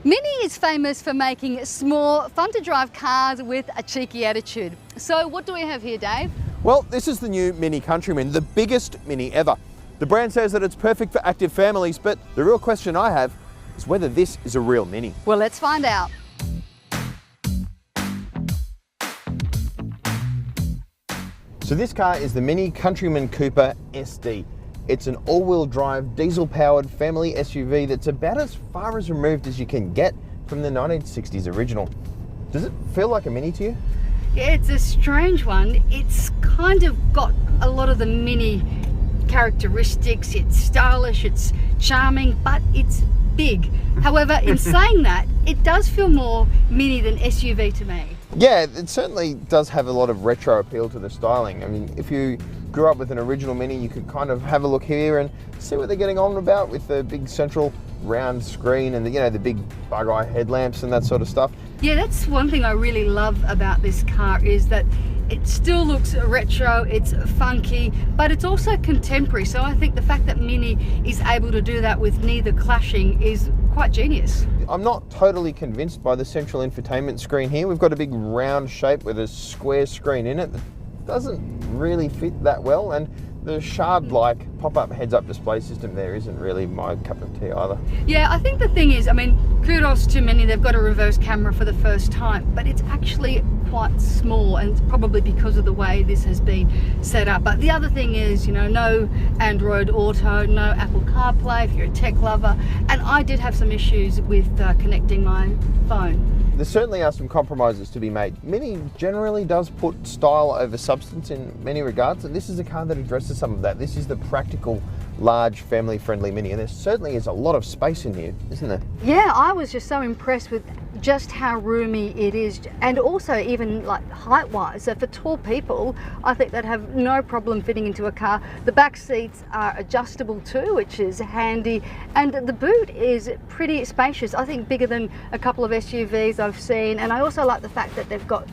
Mini is famous for making small, fun-to-drive cars with a cheeky attitude. So what do we have here, Dave? Well, this is the new Mini Countryman, the biggest Mini ever. The brand says that it's perfect for active families, but the real question I have is whether this is a real Mini. Well, let's find out. So this car is the Mini Countryman Cooper SD. It's an all-wheel drive, diesel-powered family SUV that's about as far as removed as you can get from the 1960s original. Does it feel like a Mini to you? Yeah, it's a strange one. It's kind of got a lot of the Mini characteristics. It's stylish, it's charming, but it's big. However, in saying that, it does feel more Mini than SUV to me. Yeah, it certainly does have a lot of retro appeal to the styling. I mean, if you grew up with an original Mini, you could kind of have a look here and see what they're getting on about with the big central round screen and the big bug eye headlamps and that sort of stuff. Yeah, that's one thing I really love about this car is that it still looks retro, it's funky, but it's also contemporary. So I think the fact that Mini is able to do that with neither clashing is quite genius. I'm not totally convinced by the central infotainment screen here. We've got a big round shape with a square screen in it that doesn't really fit that well, and the shard-like pop-up heads-up display system there isn't really my cup of tea either. Yeah, I think the thing is, I mean, kudos to Mini, they've got a reverse camera for the first time, but it's actually quite small, and it's probably because of the way this has been set up. But the other thing is, no Android Auto, no Apple CarPlay if you're a tech lover, and I did have some issues with connecting my phone. There certainly are some compromises to be made. Mini generally does put style over substance in many regards, and this is a car that addresses some of that. This is the practical, large, family-friendly Mini, and there certainly is a lot of space in here, isn't there? Yeah, I was just so impressed with just how roomy it is, and also even like height-wise. So for tall people, I think they'd have no problem fitting into a car. The back seats are adjustable too, which is handy, and the boot is pretty spacious. I think bigger than a couple of SUVs I've seen, and I also like the fact that they've got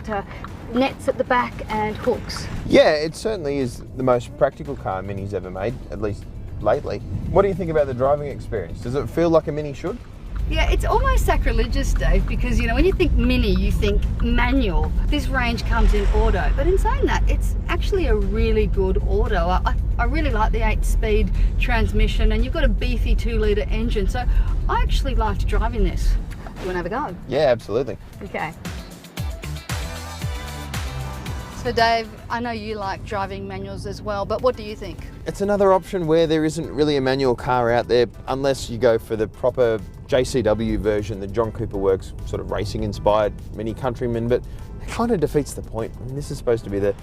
nets at the back and hooks. Yeah, it certainly is the most practical car Mini's ever made, at least lately. What do you think about the driving experience? Does it feel like a Mini should? Yeah, it's almost sacrilegious, Dave, because when you think Mini, you think manual. This range comes in auto, but in saying that, it's actually a really good auto. I really like the 8-speed transmission, and you've got a beefy 2-litre engine, so I actually liked driving this. You want to have a go? Yeah, absolutely. Okay. So Dave, I know you like driving manuals as well, but what do you think? It's another option where there isn't really a manual car out there, unless you go for the proper JCW version, the John Cooper Works sort of racing inspired Mini Countryman, but it kind of defeats the point. I mean, this is supposed to be the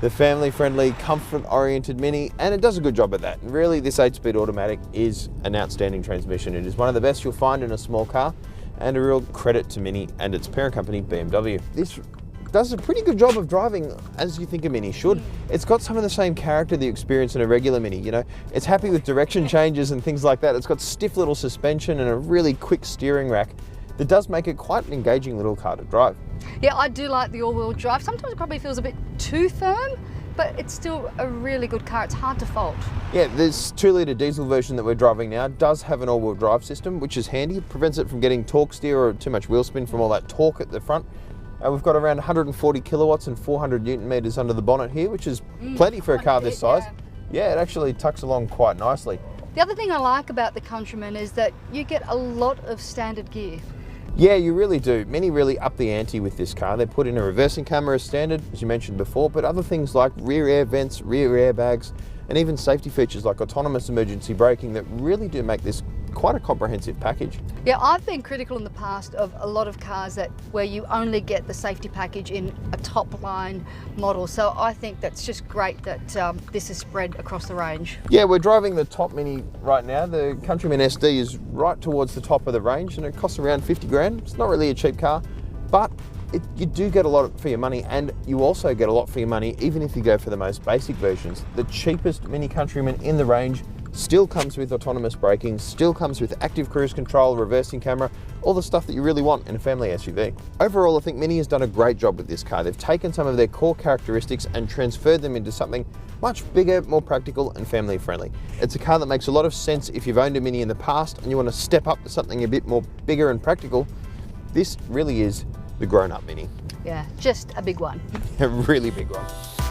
family friendly, comfort oriented Mini, and it does a good job at that. And really, this 8-speed automatic is an outstanding transmission. It is one of the best you'll find in a small car, and a real credit to Mini and its parent company, BMW. This does a pretty good job of driving as you think a Mini should. It's got some of the same character that you experience in a regular Mini. It's happy with direction changes and things like that. It's got stiff little suspension and a really quick steering rack that does make it quite an engaging little car to drive. Yeah, I do like the all-wheel drive. Sometimes it probably feels a bit too firm, but it's still a really good car. It's hard to fault. Yeah, this 2-litre diesel version that we're driving now does have an all-wheel drive system, which is handy. It prevents it from getting torque steer or too much wheel spin from all that torque at the front. We've got around 140 kilowatts and 400 newton meters under the bonnet here, which is plenty for a car this size. Yeah, it actually tucks along quite nicely. The other thing I like about the Countryman is that you get a lot of standard gear. Yeah, you really do. Mini really up the ante with this car. They put in a reversing camera as standard, as you mentioned before, but other things like rear air vents, rear airbags, and even safety features like autonomous emergency braking that really do make this quite a comprehensive package. Yeah, I've been critical in the past of a lot of cars where you only get the safety package in a top line model, so I think that's just great that this is spread across the range. Yeah, we're driving the top Mini right now. The Countryman SD is right towards the top of the range and it costs around 50 grand. It's not really a cheap car, but you do get a lot for your money, and you also get a lot for your money even if you go for the most basic versions. The cheapest Mini Countryman in the range still comes with autonomous braking, still comes with active cruise control, reversing camera, all the stuff that you really want in a family SUV. Overall, I think Mini has done a great job with this car. They've taken some of their core characteristics and transferred them into something much bigger, more practical and family friendly. It's a car that makes a lot of sense if you've owned a Mini in the past and you want to step up to something a bit more bigger and practical. This really is the grown-up Mini. Yeah, just a big one. A really big one.